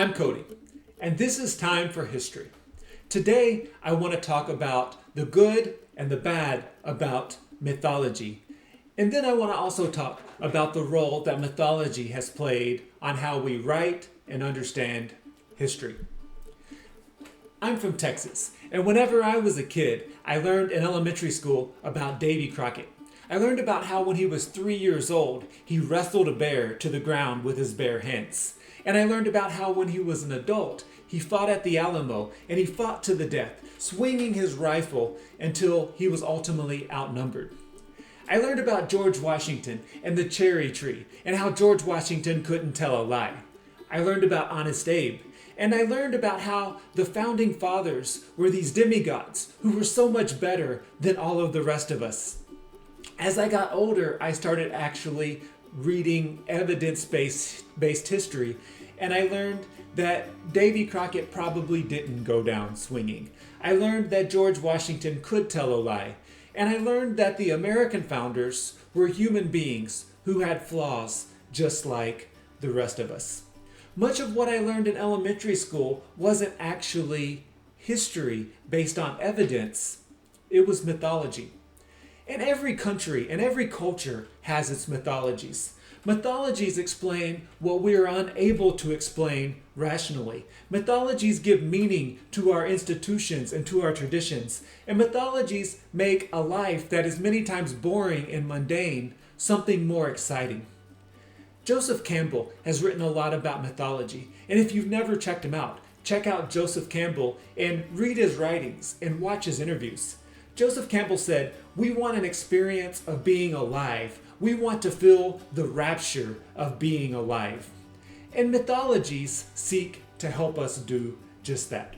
I'm Cody, and this is Time for History. Today, I want to talk about the good and the bad about mythology. And then I want to also talk about the role that mythology has played on how we write and understand history. I'm from Texas, and whenever I was a kid, I learned in elementary school about Davy Crockett. I learned about how when he was 3 years old, he wrestled a bear to the ground with his bare hands. And I learned about how when he was an adult, he fought at the Alamo, and he fought to the death, swinging his rifle until he was ultimately outnumbered. I learned about George Washington and the cherry tree, and how George Washington couldn't tell a lie. I learned about Honest Abe, and I learned about how the founding fathers were these demigods who were so much better than all of the rest of us. As I got older, I started actually reading evidence-based history, and I learned that Davy Crockett probably didn't go down swinging. I learned that George Washington could tell a lie, and I learned that the American founders were human beings who had flaws just like the rest of us. Much of what I learned in elementary school wasn't actually history based on evidence, it was mythology. And every country and every culture has its mythologies. Mythologies explain what we are unable to explain rationally. Mythologies give meaning to our institutions and to our traditions. And mythologies make a life that is many times boring and mundane something more exciting. Joseph Campbell has written a lot about mythology. And if you've never checked him out, check out Joseph Campbell and read his writings and watch his interviews. Joseph Campbell said, "We want an experience of being alive. We want to feel the rapture of being alive." And mythologies seek to help us do just that.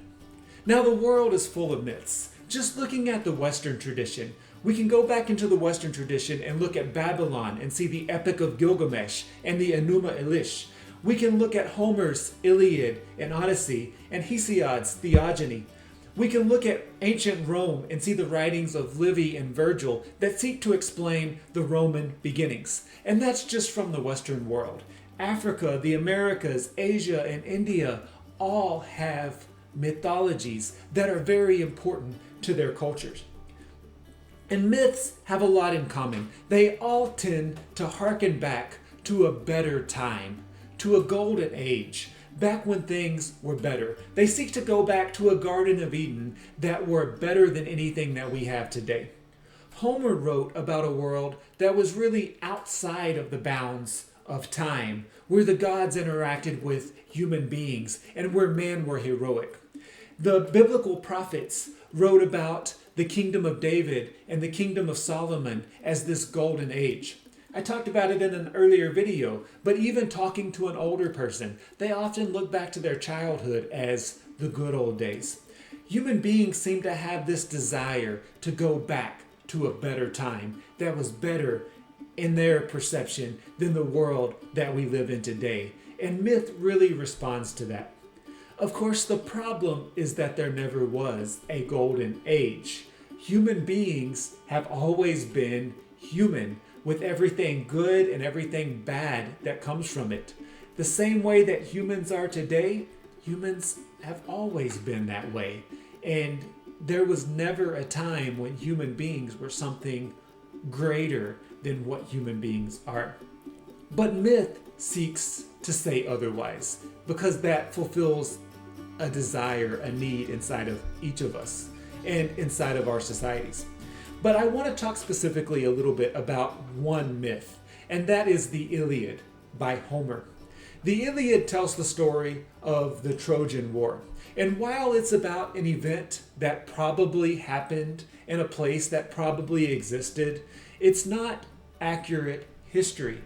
Now, the world is full of myths. Just looking at the Western tradition, we can go back into the Western tradition and look at Babylon and see the Epic of Gilgamesh and the Enuma Elish. We can look at Homer's Iliad and Odyssey and Hesiod's Theogony. We can look at ancient Rome and see the writings of Livy and Virgil that seek to explain the Roman beginnings. And that's just from the Western world. Africa, the Americas, Asia, and India all have mythologies that are very important to their cultures. And myths have a lot in common. They all tend to harken back to a better time, to a golden age, back when things were better. They seek to go back to a Garden of Eden that were better than anything that we have today. Homer wrote about a world that was really outside of the bounds of time, where the gods interacted with human beings and where men were heroic. The biblical prophets wrote about the kingdom of David and the kingdom of Solomon as this golden age. I talked about it in an earlier video, but even talking to an older person, they often look back to their childhood as the good old days. Human beings seem to have this desire to go back to a better time that was better in their perception than the world that we live in today. And myth really responds to that. Of course, the problem is that there never was a golden age. Human beings have always been human, with everything good and everything bad that comes from it. The same way that humans are today, humans have always been that way. And there was never a time when human beings were something greater than what human beings are. But myth seeks to say otherwise, because that fulfills a desire, a need inside of each of us and inside of our societies. But I want to talk specifically a little bit about one myth, and that is the Iliad by Homer. The Iliad tells the story of the Trojan War. And while it's about an event that probably happened in a place that probably existed, it's not accurate history.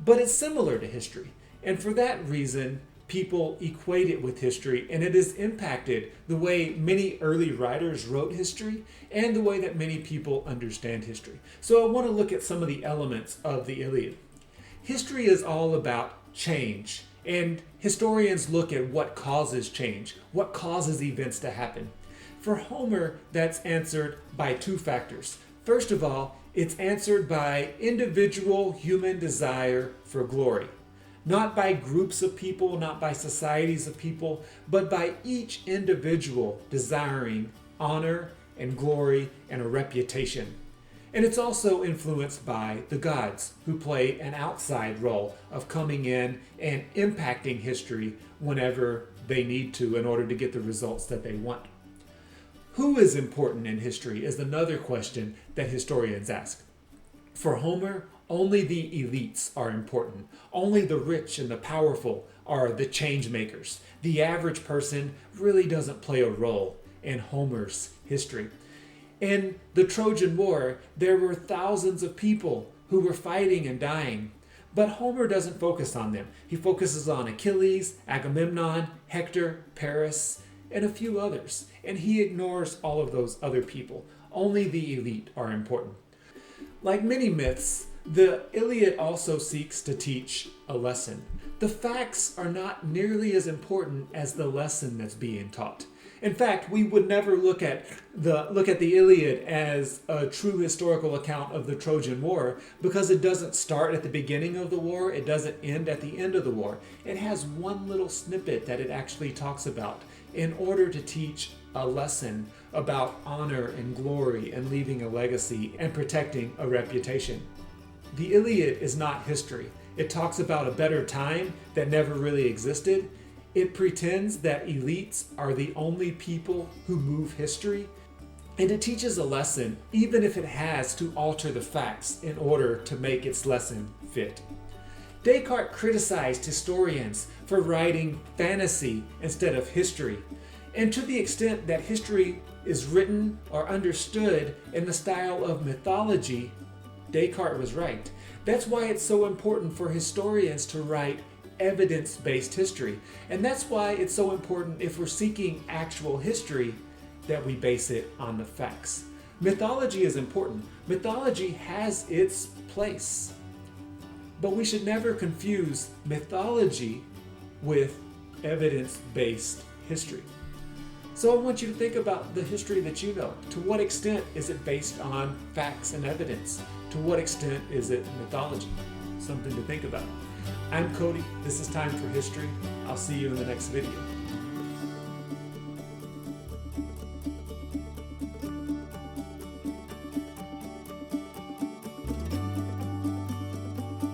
But it's similar to history. And for that reason, people equate it with history, and it has impacted the way many early writers wrote history and the way that many people understand history. So I want to look at some of the elements of the Iliad. History is all about change, and historians look at what causes change, what causes events to happen. For Homer, that's answered by two factors. First of all, it's answered by individual human desire for glory. not by groups of people, not by societies of people, but by each individual desiring honor and glory and a reputation. And it's also influenced by the gods, who play an outside role of coming in and impacting history whenever they need to in order to get the results that they want. Who is important in history is another question that historians ask. For Homer, only the elites are important. Only the rich and the powerful are the change makers. The average person really doesn't play a role in Homer's history. In the Trojan War, there were thousands of people who were fighting and dying, but Homer doesn't focus on them. He focuses on Achilles, Agamemnon, Hector, Paris, and a few others, and he ignores all of those other people. Only the elite are important. Like many myths, the Iliad also seeks to teach a lesson. The facts are not nearly as important as the lesson that's being taught. In fact, we would never look at the Iliad as a true historical account of the Trojan War because it doesn't start at the beginning of the war, it doesn't end at the end of the war. It has one little snippet that it actually talks about in order to teach a lesson about honor and glory and leaving a legacy and protecting a reputation. The Iliad is not history. It talks about a better time that never really existed. It pretends that elites are the only people who move history, and it teaches a lesson even if it has to alter the facts in order to make its lesson fit. Descartes criticized historians for writing fantasy instead of history, and to the extent that history is written or understood in the style of mythology, Descartes was right. That's why it's so important for historians to write evidence-based history. And that's why it's so important, if we're seeking actual history, that we base it on the facts. Mythology is important. Mythology has its place. But we should never confuse mythology with evidence-based history. So I want you to think about the history that you know. To what extent is it based on facts and evidence? To what extent is it mythology? Something to think about. I'm Cody. This is Time for History. I'll see you in the next video.